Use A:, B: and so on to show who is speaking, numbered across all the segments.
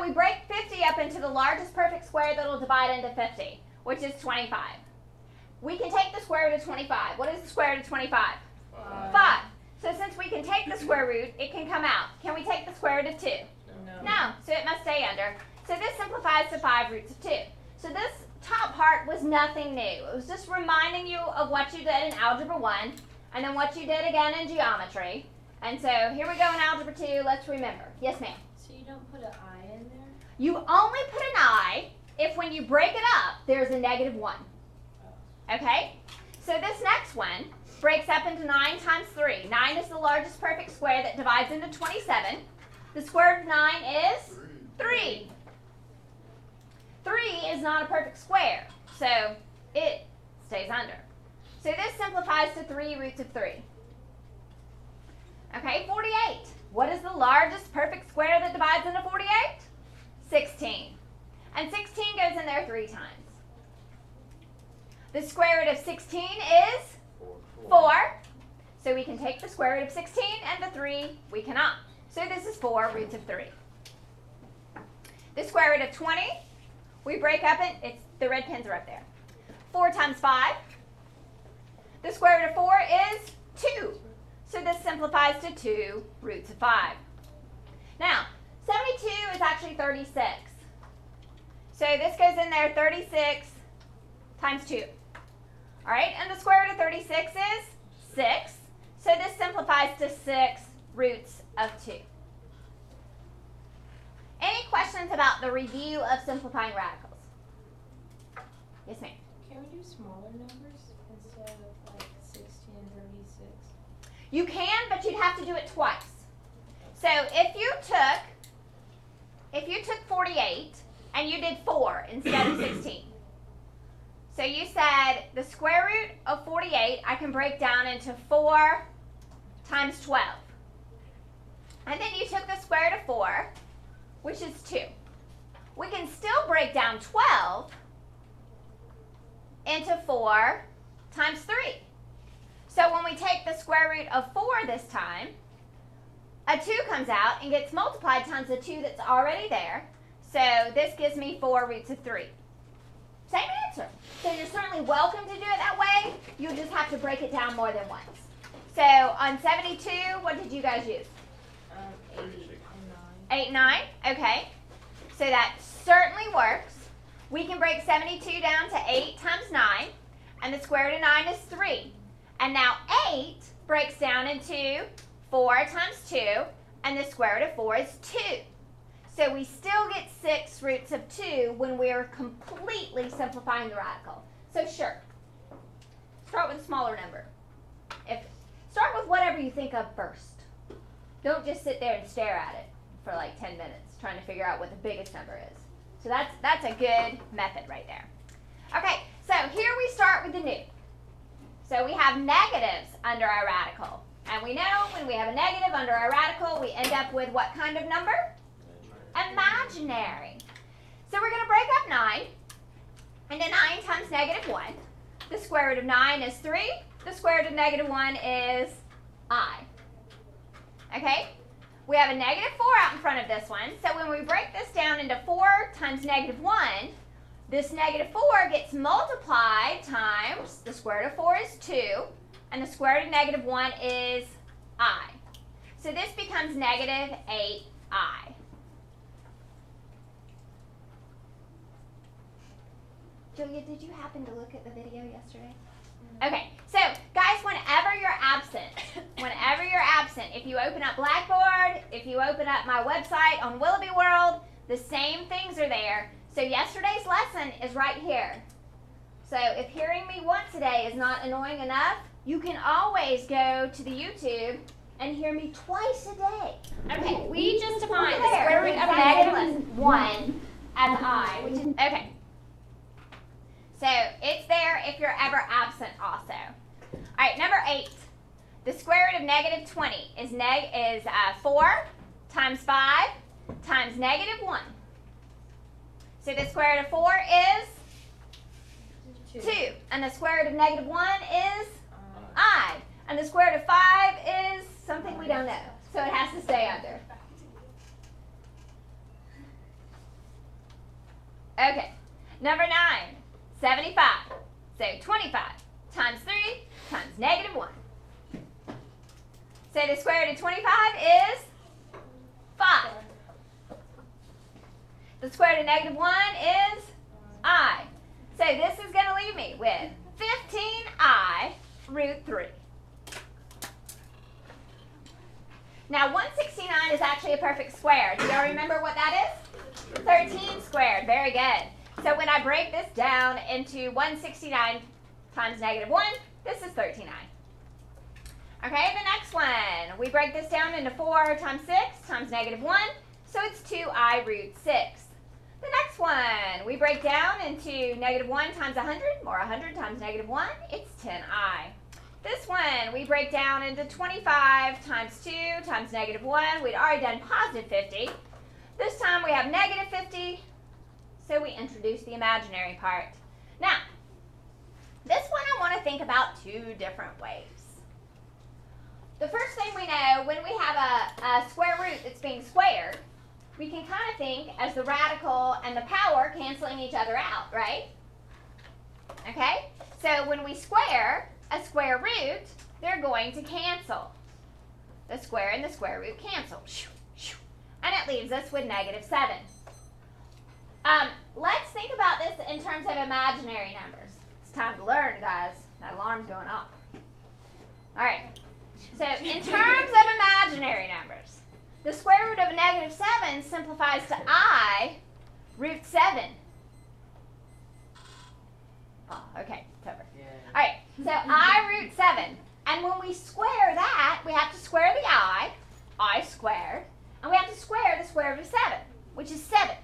A: So we break 50 up into the largest perfect square that will divide into 50, which is 25. We can take the square root of 25. What is the square root of 25? 5. So since we can take the square root, it can come out. Can we take the square root of 2? No. So it must stay under. So this simplifies to 5 roots of 2. So this top part was nothing new. It was just reminding you of what you did in Algebra 1 and then what you did again in geometry. And so here we go in Algebra 2. Let's remember. Yes, ma'am?
B: So you don't put an I in there?
A: You only put an I if when you break it up, there's a negative 1. Okay? So this next one breaks up into 9 times 3. 9 is the largest perfect square that divides into 27. The square root of 9 is 3. 3 is not a perfect square, so it stays under. So this simplifies to 3 roots of 3. Okay, 48. What is the largest perfect square that divides into 48? 16. And 16 goes in there 3 times. The square root of 16 is 4. So we can take the square root of 16 and the 3 we cannot. So this is 4 roots of 3. The square root of 20, we break up the red pins are up there. 4 times 5. The square root of 4 is 2. So this simplifies to 2 roots of 5. Now, 72 is actually 36. So this goes in there 36 times 2. All right, and the square root of 36 is 6. So this simplifies to 6 roots of 2. Any questions about the review of simplifying radicals? Yes, ma'am.
B: Can we do smaller numbers instead of like 60 and 36?
A: You can, but you'd have to do it twice. So if you took 48 and you did 4 instead of 16. So you said the square root of 48 I can break down into 4 times 12. And then you took the square root of 4, which is 2. We can still break down 12 into 4 times 3. So when we take the square root of 4 this time, a 2 comes out and gets multiplied times the 2 that's already there. So this gives me 4 roots of 3. Same answer. So you're certainly welcome to do it that way. You'll just have to break it down more than once. So on 72, what did you guys use?
B: 8 and 9.
A: 8 and 9? Okay. So that certainly works. We can break 72 down to 8 times 9. And the square root of 9 is 3. And now 8 breaks down into 4 times 2. And the square root of 4 is 2. So we still get 6 roots of 2 when we're completely simplifying the radical. So sure, start with a smaller number. Start with whatever you think of first. Don't just sit there and stare at it for like 10 minutes trying to figure out what the biggest number is. So that's a good method right there. Okay, so here we start with the new. So we have negatives under our radical. And we know when we have a negative under our radical, we end up with what kind of number? Imaginary. So we're going to break up 9 into 9 times negative 1. The square root of 9 is 3. The square root of negative 1 is I. Okay? We have a negative 4 out in front of this one. So when we break this down into 4 times negative 1, this negative 4 gets multiplied times the square root of 4 is 2. And the square root of negative 1 is I. So this becomes negative 8I. Julia, did you happen to look at the video yesterday? Okay, so guys, whenever you're absent, if you open up Blackboard, if you open up my website on Willoughby World, the same things are there. So yesterday's lesson is right here. So if hearing me once a day is not annoying enough, you can always go to the YouTube and hear me twice a day. Okay, we just defined the square root of negative 1 as I, which is, okay. So it's there if you're ever absent also. All right, number 8. The square root of negative 20 is 4 times 5 times negative 1. So the square root of 4 is 2. And the square root of negative 1 is I. And the square root of 5 is something we don't know. So it has to stay under. Okay. Number 9, 75. So 25 times 3 times negative 1. So the square root of 25 is 5. The square root of negative 1 is I. So this is going to leave me with 15I root 3. Now 169 is actually a perfect square. Do y'all remember what that is? 13 squared. Very good. So when I break this down into 169 times negative 1, this is 39. Okay, the next one. We break this down into 4 times 6 times negative 1, so it's 2I root 6. The next one, we break down into negative 1 times 100, or 100 times negative 1, it's 10I. This one, we break down into 25 times 2 times negative 1. We'd already done positive 50. This time we have negative 50, so we introduce the imaginary part. Now, this one I want to think about 2 different ways. The first thing we know, when we have a square root that's being squared, we can kind of think as the radical and the power canceling each other out, right? Okay? So when we square a square root, they're going to cancel. The square and the square root cancel. And it leaves us with negative 7. Let's think about this in terms of imaginary numbers. It's time to learn, guys. That alarm's going off. All right. So in terms of imaginary numbers, the square root of negative 7 simplifies to I root 7. Oh, okay, it's over. Yeah. All right, so I root 7. And when we square that, we have to square the I squared, and we have to square the square root of 7, which is 7.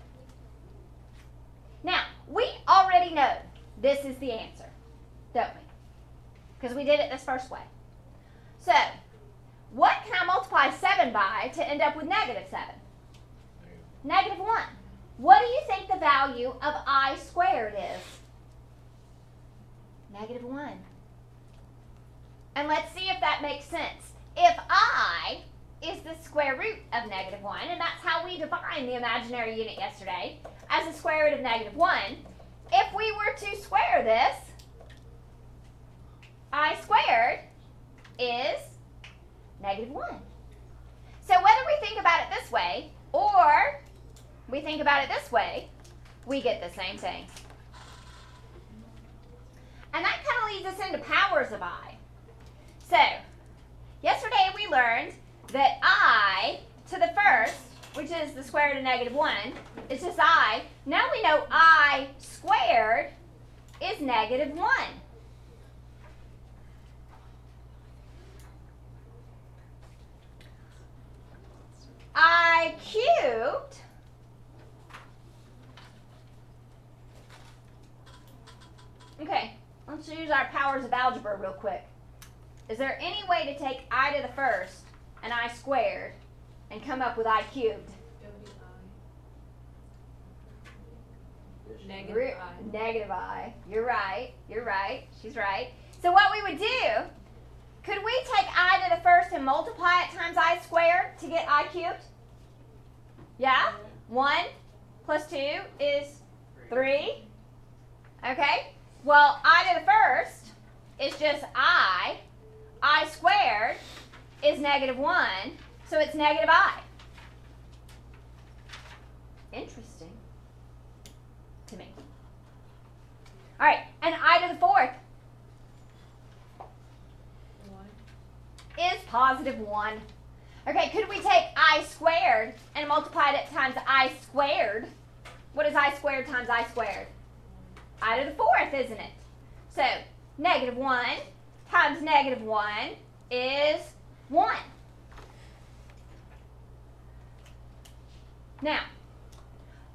A: Now, we already know this is the answer, don't we? Because we did it this first way. So, what can I multiply 7 by to end up with negative 7? Negative 1. What do you think the value of I squared is? Negative 1. And let's see if that makes sense. If I is the square root of negative 1, and that's how we defined the imaginary unit yesterday, as the square root of negative 1, if we were to square this, I squared is negative 1. So whether we think about it this way or we think about it this way, we get the same thing. And that kind of leads us into powers of I. So, yesterday we learned that I to the first, which is the square root of negative 1, is just I. Now we know I squared is negative 1. I cubed okay, let's use our powers of algebra real quick. Is there any way to take I to the first and I squared and come up with I cubed? Negative I. You're right. You're right. She's right. So what we would do, could we take I to the first and multiply it times I squared to get I cubed? Yeah? 1 plus 2 is 3. Okay? Well, I to the first is just I. I squared is negative 1, so it's negative I. Interesting to me. All right, and I to the fourth
B: 1
A: is positive 1. Okay, could we take I squared and multiply it times I squared? What is I squared times I squared? I to the fourth, isn't it? So, negative 1 times negative 1 is 1. Now,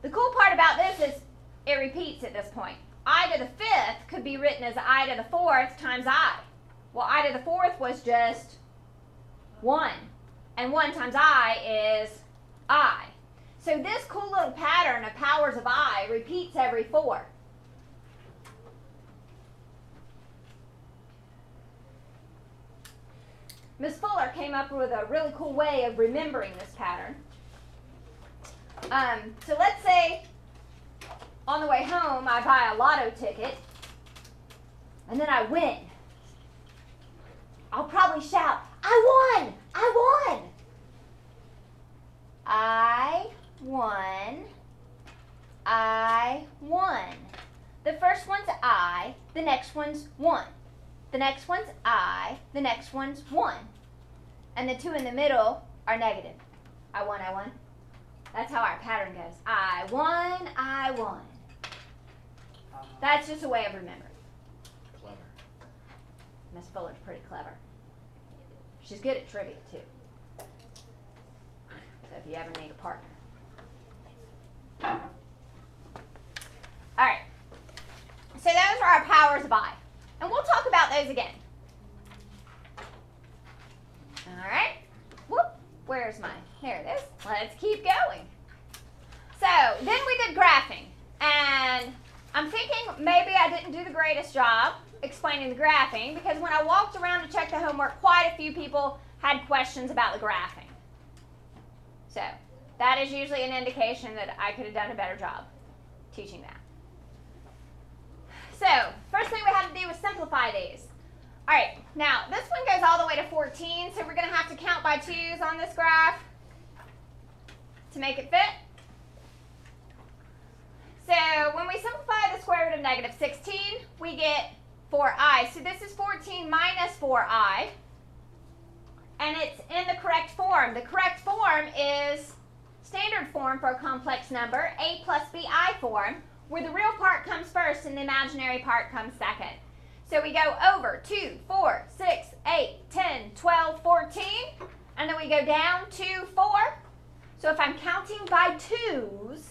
A: the cool part about this is it repeats at this point. I to the fifth could be written as I to the fourth times I. Well, I to the fourth was just 1. And 1 times I is I. So this cool little pattern of powers of I repeats every 4. Ms. Fuller came up with a really cool way of remembering this pattern. So let's say on the way home, I buy a lotto ticket, and then I win. I'll probably shout, I won! I won! I won. I won. The first one's I, the next one's 1. The next one's I, the next one's 1. And the two in the middle are negative. I won, I won. That's how our pattern goes. I won, I won. That's just a way of remembering.
C: Clever.
A: Miss Fuller's pretty clever. She's good at trivia, too. So if you ever need a partner. All right. So those are our powers of I. And we'll talk about those again. All right. Whoop. Where's my? There it is. Let's keep going. So then we did graphing. And I'm thinking maybe I didn't do the greatest job explaining the graphing because when I walked around to check the homework, quite a few people had questions about the graphing. So that is usually an indication that I could have done a better job teaching that. So first thing we have to do is simplify these. All right, now this one goes all the way to 14, so we're going to have to count by 2's on this graph to make it fit. So when we simplify the square root of negative 16, we get 4i. So this is 14 minus 4i, and it's in the correct form. The correct form is standard form for a complex number, a plus bi form, where the real part comes first and the imaginary part comes second. So we go over 2, 4, 6, 8, 10, 12, 14, and then we go down 2, 4. So if I'm counting by 2's,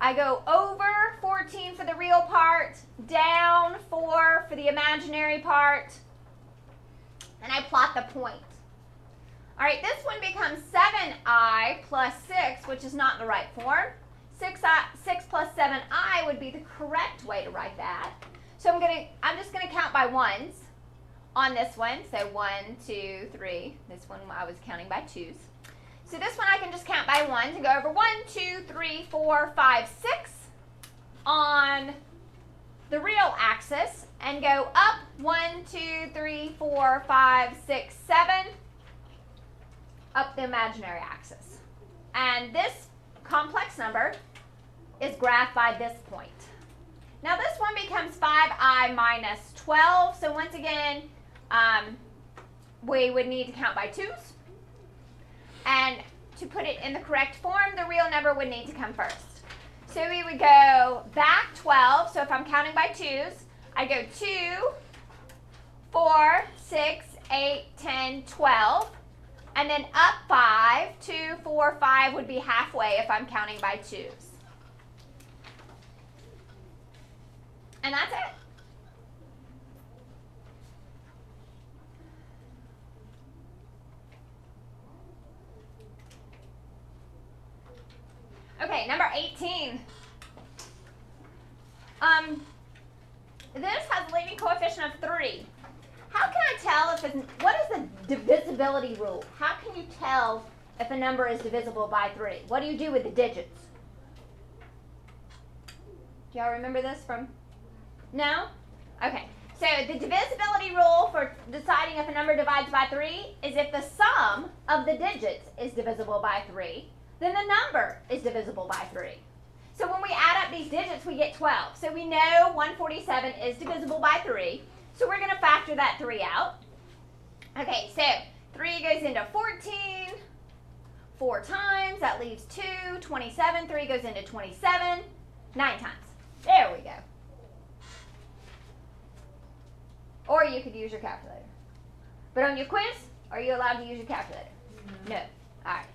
A: I go over 14 for the real part, down 4 for the imaginary part, and I plot the point. All right, this one becomes 7i plus 6, which is not in the right form. 6 plus 7i would be the correct way to write that. So I'm just gonna count by 1's on this one. So 1, 2, 3. This one I was counting by 2's. So this one I can just count by 1 to go over 1, 2, 3, 4, 5, 6 on the real axis and go up 1, 2, 3, 4, 5, 6, 7 up the imaginary axis. And this complex number is graphed by this point. Now this one becomes 5i minus 12. So once again, we would need to count by 2's. And to put it in the correct form, the real number would need to come first. So we would go back 12. So if I'm counting by 2's, I go 2, 4, 6, 8, 10, 12. And then up 5, 2, 4, 5 would be halfway if I'm counting by 2's. And that's it. Okay, number 18. This has a leading coefficient of 3. How can I tell if what is the divisibility rule? How can you tell if a number is divisible by 3? What do you do with the digits? Do y'all remember this from? No? Okay. So the divisibility rule for deciding if a number divides by 3 is if the sum of the digits is divisible by 3, then the number is divisible by 3. So when we add up these digits, we get 12. So we know 147 is divisible by 3. So we're going to factor that 3 out. Okay, so 3 goes into 14 4 times. That leaves 2, 27. 3 goes into 27 9 times. There we go. Or you could use your calculator. But on your quiz, are you allowed to use your calculator? No. All right.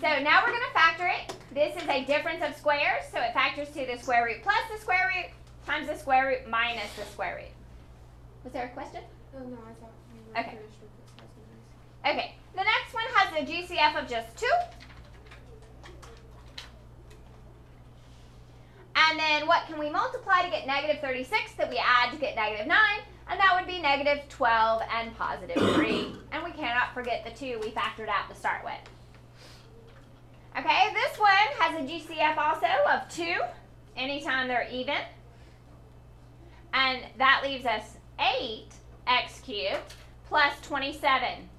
A: So now we're going to factor it. This is a difference of squares, so it factors to the square root plus the square root times the square root minus the square root. Was there a question?
B: Oh, no, I thought you were
A: Okay.
B: finished with this.
A: Okay. The next one has a GCF of just 2. And then what can we multiply to get negative 36 that we add to get negative 9? And that would be negative 12 and positive 3. And we cannot forget the 2 we factored out to start with. Okay, this one has a GCF also of 2. anytime they're even. And that leaves us 8x cubed plus 27.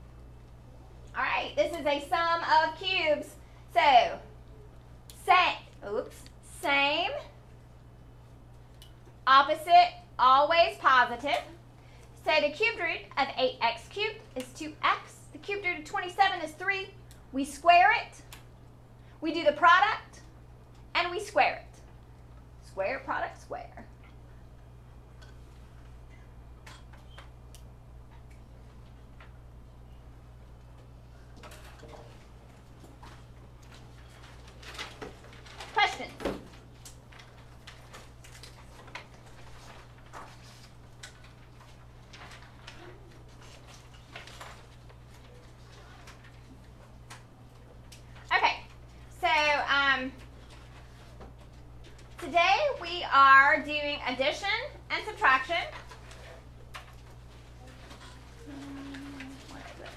A: All right, this is a sum of cubes. So, same, opposite, always positive. So the cubed root of 8x cubed is 2x. The cubed root of 27 is 3. We square it. We do the product, and we square it. Square, product, square. Questions? Okay, so today we are doing addition and subtraction. What is it?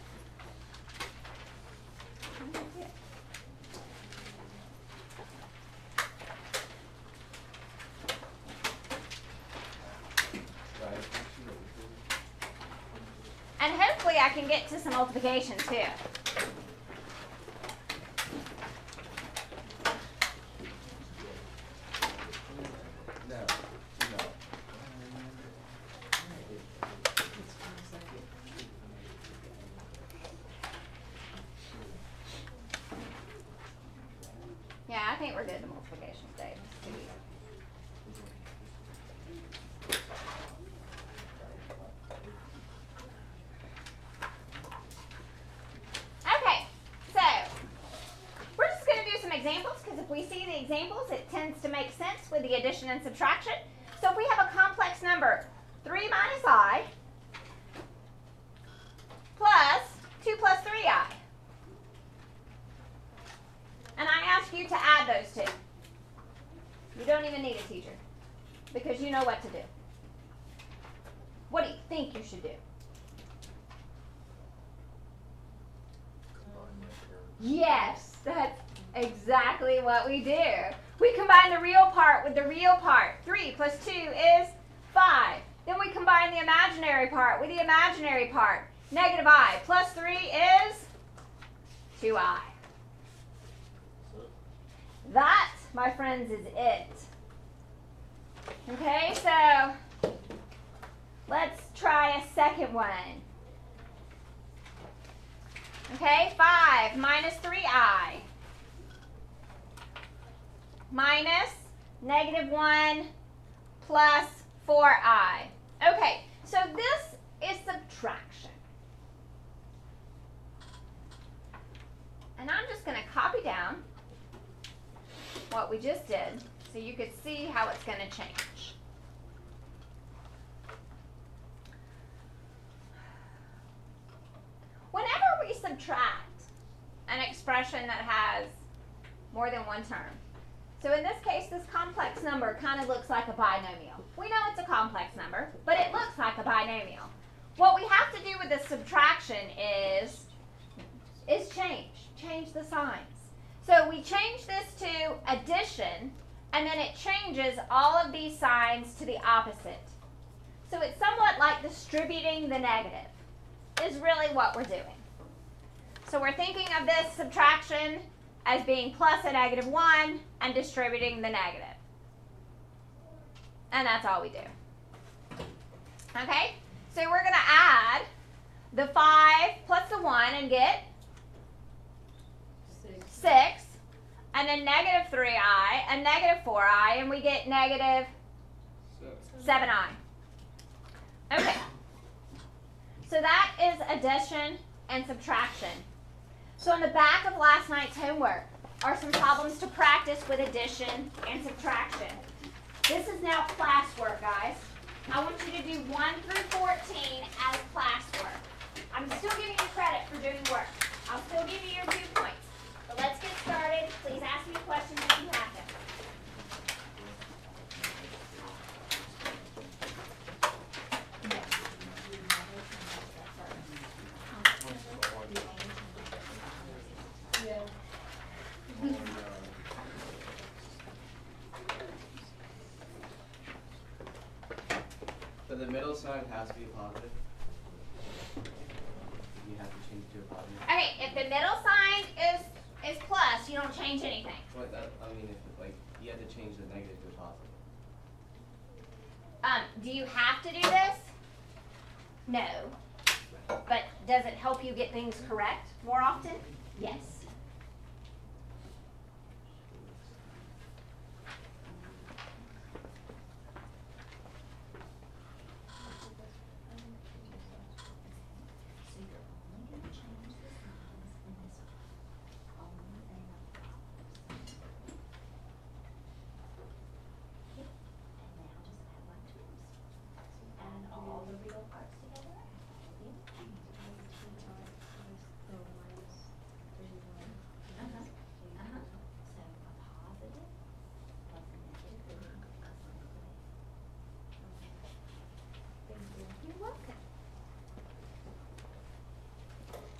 A: And hopefully I can get to some multiplication too. Yeah, I think we're good to multiplication today. Okay, so we're just going to do some examples because if we see the examples, it tends to make sense with the addition and subtraction. So if we have a complex number, 3 minus I plus 2 plus 3I. And I ask you to add those two. You don't even need a teacher because you know what to do. What do you think you should do? Yes, that's exactly what we do. We combine the real part with the real part. 3 plus 2 is 5. Then we combine the imaginary part with the imaginary part. Negative I plus 3 is 2I. That, my friends, is it. Okay, so let's try a second one. Okay, 5 minus 3I minus negative 1 plus 4I. Okay, so this is subtraction. And I'm just going to copy down what we just did so you could see how it's going to change. Whenever we subtract an expression that has more than one term, so in this case, this complex number kind of looks like a binomial. We know it's a complex number, but it looks like a binomial. What we have to do with the subtraction is change the signs. So we change this to addition, and then it changes all of these signs to the opposite. So it's somewhat like distributing the negative is really what we're doing. So we're thinking of this subtraction as being plus a negative 1 and distributing the negative. And that's all we do. Okay? So we're going to add the 5 plus the 1 and get 6. And then negative 3I and negative 4I, and we get negative 7I. Okay. So that is addition and subtraction. So on the back of last night's homework are some problems to practice with addition and subtraction. This is now classwork, guys. I want you to do 1 through 14 as classwork. I'm still giving you credit for doing work. I'll still give you your 2 points. But let's get started. Please ask me questions if you have them.
C: middle sign has to be a positive. You have to change it to a positive.
A: Okay, if the middle sign is plus, you don't change anything.
C: What that, I mean, if like you have to change the negative to a positive.
A: Do you have to do this? No. But does it help you get things correct more often? Yes.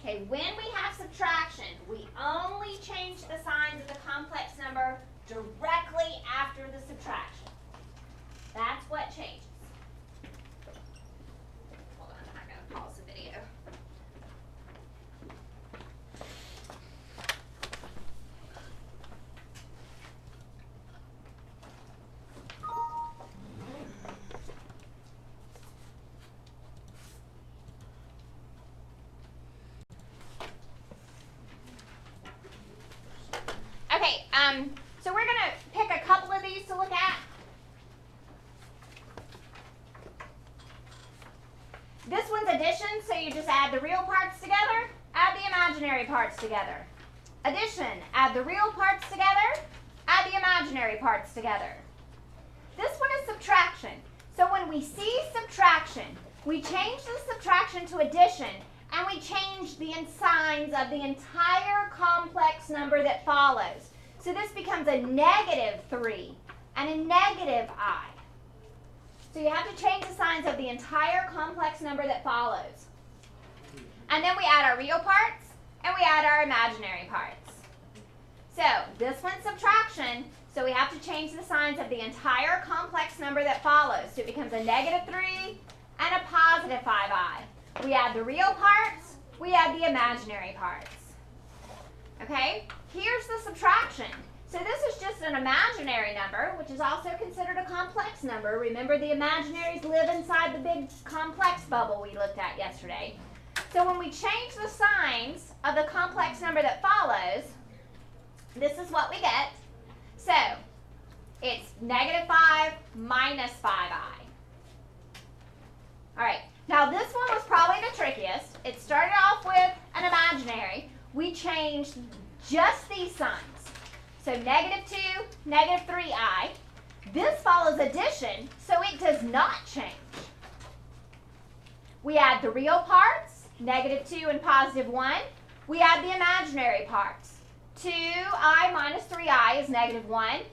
A: Okay, when we have subtraction, we only change the signs of the complex number directly after the subtraction. That's what changes. Hold on, I'm going to pause the video. Okay, so we're going to pick a couple of these to look at. This one's addition, so you just add the real parts together, add the imaginary parts together. Addition, add the real parts together, add the imaginary parts together. This one is subtraction. So when we see subtraction, we change the subtraction to addition, and we change the signs of the entire complex number that follows. So this becomes a -3 and a -I. So you have to change the signs of the entire complex number that follows. And then we add our real parts, and we add our imaginary parts. So this one's subtraction, so we have to change the signs of the entire complex number that follows. So it becomes a -3 and a +5i. We add the real parts, we add the imaginary parts. Okay, here's the subtraction. So this is just an imaginary number, which is also considered a complex number. Remember, the imaginaries live inside the big complex bubble we looked at yesterday. So when we change the signs of the complex number that follows, this is what we get. So it's -5 minus 5i. All right. Now this one was probably the trickiest. It started off with an imaginary. We changed just these signs. So -2, -3i. This follows addition, so it does not change. We add the real parts, -2 and +1. We add the imaginary parts. 2i minus 3i is -1.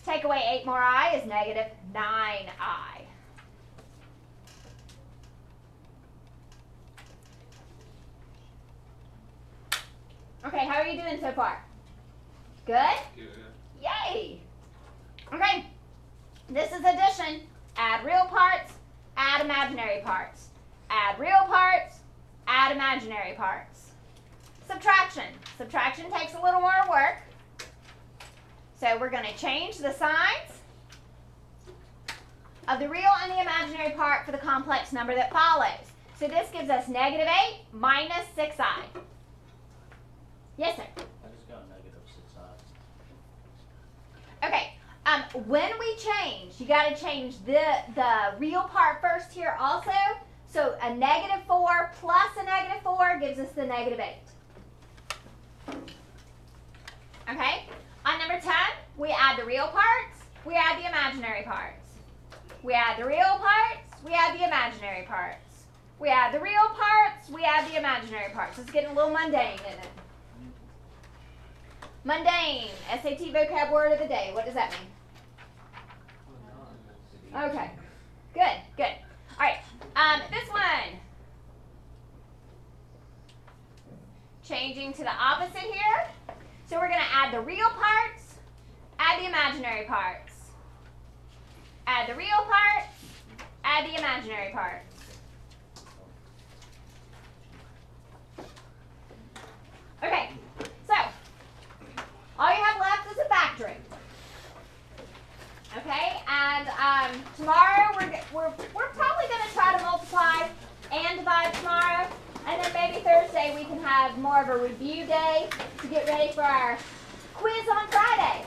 A: Take away 8 more I is -9i. Okay, how are you doing so far? Good? Yay! Okay, this is addition. Add real parts, add imaginary parts. Add real parts, add imaginary parts. Subtraction. Subtraction takes a little more work. So we're going to change the signs of the real and the imaginary part for the complex number that follows. So this gives us -8 minus 6i. Yes, sir?
D: I just got -6i.
A: Okay, when we change, you got to change the real part first here also. So a -4 plus a -4 gives us the -8. Okay, on number 10, we add the real parts, we add the imaginary parts. We add the real parts, we add the imaginary parts. We add the real parts, we add the imaginary parts. It's getting a little mundane, isn't it? Mundane, SAT vocab word of the day. What does that mean? Okay, good, good. All right, this one. Changing to the opposite here. So we're going to add the real parts, add the imaginary parts. Add the real parts, add add the imaginary part. Okay, so all you have left is a factoring. Okay, and tomorrow we're probably going to try to multiply and divide tomorrow, and then maybe Thursday we can have more of a review day to get ready for our quiz on Friday.